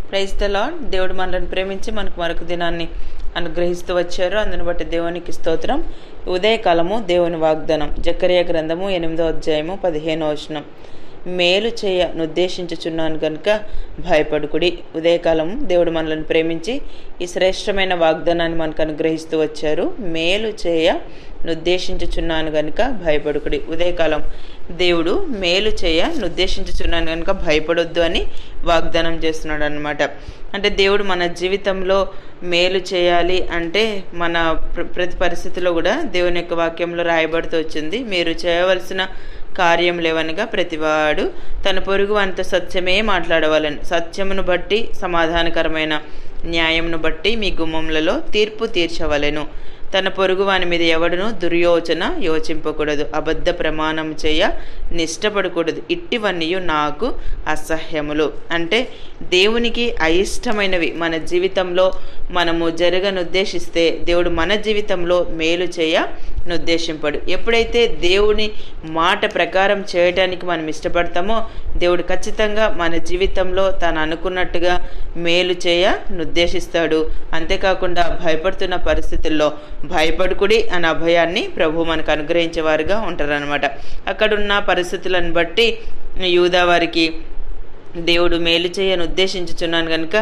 Praise the lord. దేవుడు మనల్ని ప్రేమించి మనకు మరొక దినాన్ని అనుగ్రహిస్తూ వచ్చారు. అందుని బట్టి దేవునికి స్తోత్రం. ఉదయకాలము దేవుని వాగ్దానం. జకర్యా గ్రంథము 8వ అధ్యాయము 15వ వచనం. మేలు చేయ నుద్దేశించుచున్నాను గనుక భయపడుకుడి. ఉదయకాలము దేవుడు మనల్ని ప్రేమించి ఈ శ్రేష్టమైన వాగ్దానాన్ని మనకు అనుగ్రహిస్తూ వచ్చారు. మేలు చేయ నుద్దేశించుచున్నాను గనుక భయపడుకుడి. ఉదయకాలం దేవుడు మేలు చేయ నుద్దేశించుచున్నాను కనుక భయపడొద్దు అని వాగ్దానం చేస్తున్నాడు అనమాట. అంటే దేవుడు మన జీవితంలో మేలు చేయాలి అంటే మన ప్రతి పరిస్థితిలో కూడా దేవుని యొక్క వాక్యంలో రాయబడుతూ వచ్చింది. మీరు చేయవలసిన కార్యం లేవనగా ప్రతివాడు తన పొరుగు వానితో సత్యమే మాట్లాడవాలని, సత్యమును బట్టి సమాధానకరమైన న్యాయమును బట్టి మీ గుమ్మములలో తీర్పు తీర్చవలెను. తన పొరుగు వాని మీద ఎవడును దుర్యోచన యోచింపకూడదు. అబద్ధ ప్రమాణం చేయ నిష్టపడకూడదు. ఇట్టివన్నీ నాకు అసహ్యములు. అంటే దేవునికి అయిష్టమైనవి మన జీవితంలో మనము జరగనుద్దేశిస్తే దేవుడు మన జీవితంలో మేలు చేయ నుద్దేశింపడు. ఎప్పుడైతే దేవుని మాట ప్రకారం చేయటానికి మనం ఇష్టపడతామో దేవుడు ఖచ్చితంగా మన జీవితంలో తాను అనుకున్నట్టుగా మేలు చేయ నుద్దేశిస్తాడు. అంతేకాకుండా భయపడుతున్న పరిస్థితుల్లో భయపడుకుడి అనే అభయాన్ని ప్రభు మనకు అనుగ్రహించేవారుగా ఉంటారనమాట. అక్కడున్న పరిస్థితులను బట్టి యూదా వారికి దేవుడు మేలు చేయని ఉద్దేశించుచున్నాను కనుక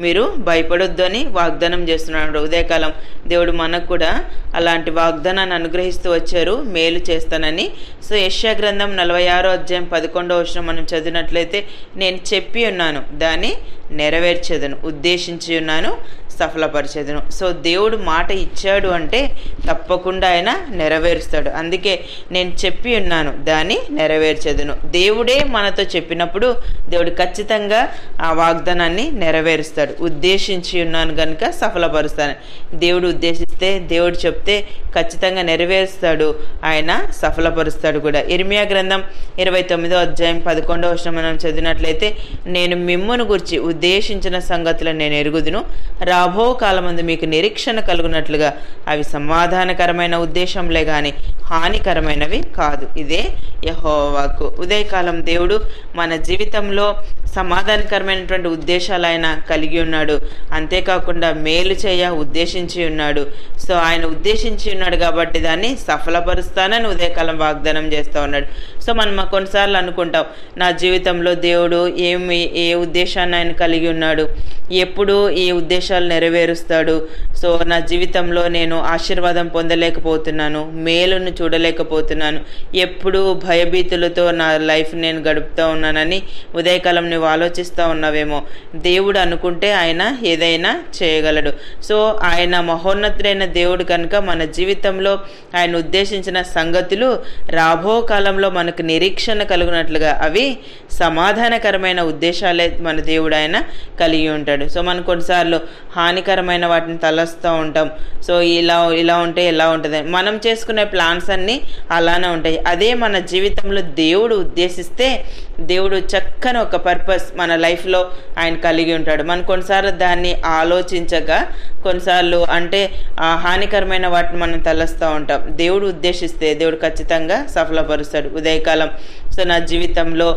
మీరు భయపడొద్దు అని వాగ్దానం చేస్తున్నాడు. ఉదయకాలం దేవుడు మనకు కూడా అలాంటి వాగ్దానాన్ని అనుగ్రహిస్తూ వచ్చారు, మేలు చేస్తానని. సో యెషయా గ్రంథం 46వ అధ్యాయం 11వ వచనం మనం చదివినట్లయితే, నేను చెప్పి ఉన్నాను దాన్ని నెరవేర్చేదను, ఉద్దేశించి ఉన్నాను సఫలపరిచేదను. సో దేవుడు మాట ఇచ్చాడు అంటే తప్పకుండా ఆయన నెరవేరుస్తాడు. అందుకే నేను చెప్పి ఉన్నాను దాన్ని నెరవేర్చేదను. దేవుడే మనతో చెప్పినప్పుడు దేవుడు ఖచ్చితంగా ఆ వాగ్దానాన్ని నెరవేరుస్తాడు. ఉద్దేశించి ఉన్నాను కనుక సఫలపరుస్తాను. దేవుడు ఉద్దేశిస్తే, దేవుడు చెప్తే ఖచ్చితంగా నెరవేరుస్తాడు, ఆయన సఫలపరుస్తాడు కూడా. ఇర్మియా గ్రంథం 29వ అధ్యాయం 11వ వచనం మనం చదివినట్లయితే, నేను మిమ్మును గురించి ఉద్దేశించిన సంగతులను నేను ఎరుగుదును, రాబో కాలమందు మీకు నిరీక్షణ కలుగునట్లుగా అవి సమాధానకరమైన ఉద్దేశంలే గాని హానికరమైనవి కాదు. ఇదే యెహోవా వాక్కు. ఉదయకాలం దేవుడు మన జీవితంలో సమాధానకరమైనటువంటి ఉద్దేశాలు ఆయన కలిగి ఉన్నాడు. అంతేకాకుండా మేలు చేయ ఉద్దేశించి ఉన్నాడు. సో ఆయన ఉద్దేశించి ఉన్నాడు కాబట్టి దాన్ని సఫలపరుస్తానని ఉదయకాలం వాగ్దానం చేస్తూ ఉన్నాడు. సో మనం కొన్నిసార్లు అనుకుంటాం, నా జీవితంలో దేవుడు ఏ ఉద్దేశాన్ని ఆయన కలిగి ఉన్నాడు, ఎప్పుడు ఈ ఉద్దేశాలు నెరవేరుస్తాడు. సో నా జీవితంలో నేను ఆశీర్వాదం పొందలేకపోతున్నాను, మేలును చూడలేకపోతున్నాను, ఎప్పుడు భయభీతులతో నా లైఫ్ నేను గడుపుతూ ఉన్నానని ఉదయకాలం నువ్వు ఆలోచిస్తూ ఉన్నావేమో. దేవుడు అనుకుంటే ఆయన ఏదైనా చేయగలడు. సో ఆయన మహోన్నతుడైన దేవుడు కనుక మన జీవితంలో ఆయన ఉద్దేశించిన సంగతులు రాబో కాలంలో మనకు నిరీక్షణ కలుగునట్లుగా అవి సమాధానకరమైన ఉద్దేశాలే మన దేవుడు ఆయన కలిగి ఉంటాడు. సో మనం కొన్నిసార్లు హానికరమైన వాటిని తలస్తూ ఉంటాం. సో ఇలా ఉంటే ఎలా ఉంటుంది, మనం చేసుకునే ప్లాన్స్ అన్నీ అలానే ఉంటాయి. అదే మన జీవితంలో దేవుడు ఉద్దేశిస్తే దేవుడు చక్కని ఒక పర్పస్ మన లైఫ్లో ఆయన కలిగి ఉంటాడు. మనం కొన్నిసార్లు దాన్ని ఆలోచించక కొన్నిసార్లు అంటే హానికరమైన వాటిని మనం తలస్తూ ఉంటాం. దేవుడు ఉద్దేశిస్తే దేవుడు ఖచ్చితంగా సఫలపరుస్తాడు. ఉదయకాలం సో నా జీవితంలో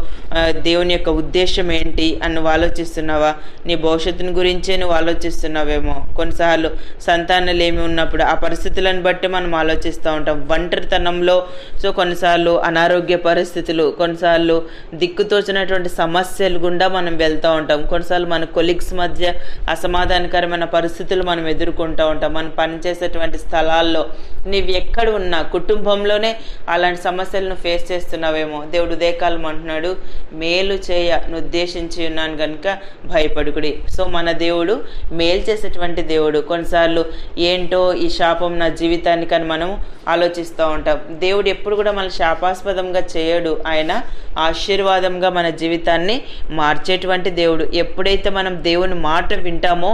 దేవుని యొక్క ఉద్దేశం ఏంటి అని నువ్వు ఆలోచిస్తున్నావా? నీ భవిష్యత్తుని గురించే నువ్వు ఆలోచిస్తున్నావేమో. కొన్నిసార్లు సంతానాలు ఏమి ఉన్నప్పుడు ఆ పరిస్థితులను బట్టి మనం ఆలోచిస్తూ ఉంటాం. ఒంటరితనంలో సో కొన్నిసార్లు అనారోగ్య పరిస్థితులు, కొన్నిసార్లు దిక్కుతోచినటువంటి సమస్యలు గుండా మనం వెళ్తూ ఉంటాం. కొన్నిసార్లు మన కొలీగ్స్ మధ్య అసమాధానకరమైన పరిస్థితులు మనం ఎదుర్కొంటూ ఉంటాం. మనం పనిచేసేటువంటి స్థలాల్లో నీవు ఎక్కడ ఉన్నా కుటుంబంలోనే అలాంటి సమస్యలను ఫేస్ చేస్తున్నావేమో. దేవుడు ఉదయకాలం అంటున్నాడు, మేలు చేయ నుద్దేశించి ఉన్నాను కనుక భయపడుకుడి. సో మన దేవుడు మేలు చేసేటువంటి దేవుడు. కొన్నిసార్లు ఏంటో ఈ శాపం నా జీవితానికి అని మనం ఆలోచిస్తూ ఉంటాం. దేవుడు ఎప్పుడు కూడా మన శాపాస్పదంగా చేయడు, ఆయన ఆశీర్వాదంగా మన జీవితాన్ని మార్చేటువంటి దేవుడు. ఎప్పుడైతే మనం దేవుని మాట వింటామో,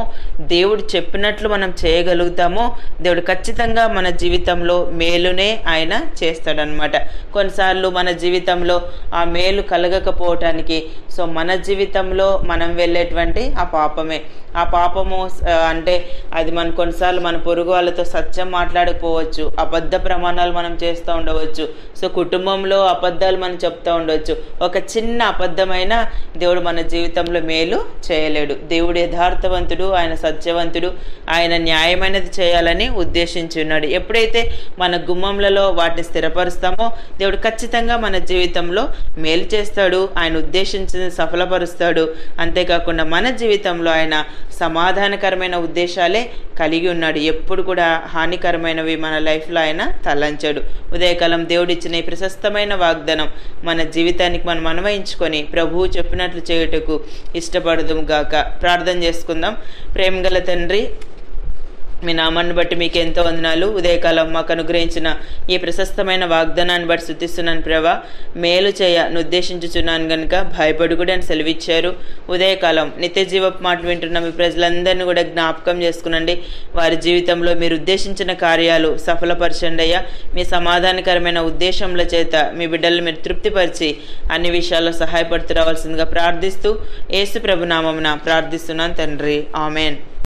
దేవుడు చెప్పినట్లు మనం చేయగలుగుతామో దేవుడు ఖచ్చితంగా మన జీవితంలో మేలునే ఆయన చేస్తాడనమాట. కొన్నిసార్లు మన జీవితంలో ఆ మేలు కలగకపోవటానికి సో మన జీవితంలో మనం వెళ్ళేటువంటి ఆ పాపమే. ఆ పాపము అంటే అది మన కొన్నిసార్లు మన పొరుగు వాళ్ళతో సత్యం మాట్లాడకపోవచ్చు, అబద్ధ ప్రమాణాలు మనం చేస్తూ ఉండవచ్చు. సో కుటుంబంలో అబద్ధాలు మనం చెప్తూ ఉండవచ్చు. చెప్పొచ్చు. ఒక చిన్న అబద్ధమైన దేవుడు మన జీవితంలో మేలు చేయలేడు. దేవుడు యథార్థవంతుడు, ఆయన సత్యవంతుడు, ఆయన న్యాయమైనది చేయాలని ఉద్దేశించి ఉన్నాడు. ఎప్పుడైతే మన గుమ్మంలలో వాటిని స్థిరపరుస్తామో దేవుడు ఖచ్చితంగా మన జీవితంలో మేలు చేస్తాడు, ఆయన ఉద్దేశించింది సఫలపరుస్తాడు. అంతేకాకుండా మన జీవితంలో ఆయన సమాధానకరమైన ఉద్దేశాలే కలిగి ఉన్నాడు. ఎప్పుడు కూడా హానికరమైనవి మన లైఫ్లో ఆయన తలంచాడు. ఉదయకాలం దేవుడిచ్చిన ఈ ప్రశస్తమైన వాగ్దానం మన జీవితానికి మనం అన్వయించుకొని ప్రభువు చెప్పినట్లు చేయుటకు ఇష్టపడదుము గాక. ప్రార్థన చేసుకుందాం. ప్రేమగల తండ్రి, మీ నామాన్ని బట్టి మీకు ఎంతో వందనాలు. ఉదయకాలం మాకు అనుగ్రహించిన ఈ ప్రశస్తమైన వాగ్దానాన్ని బట్టి స్తుతిస్తున్నాను ప్రభా. మేలు చేయ ఉద్దేశించుచున్నాను గనుక భయపడుకుడి అని సెలవిచ్చారు. ఉదయకాలం నిత్య జీవపు మాటలు వింటున్న మీ ప్రజలందరినీ కూడా జ్ఞాపకం చేసుకునండి. వారి జీవితంలో మీరు ఉద్దేశించిన కార్యాలు సఫలపరచండి అయ్యా. మీ సమాధానకరమైన ఉద్దేశంల చేత మీ బిడ్డలను మీరు తృప్తిపరిచి అన్ని విషయాల్లో సహాయపడుతూ రావాల్సిందిగా ప్రార్థిస్తూ యేసు ప్రభు నామమున ప్రార్థిస్తున్నాను తండ్రి. ఆమెన్.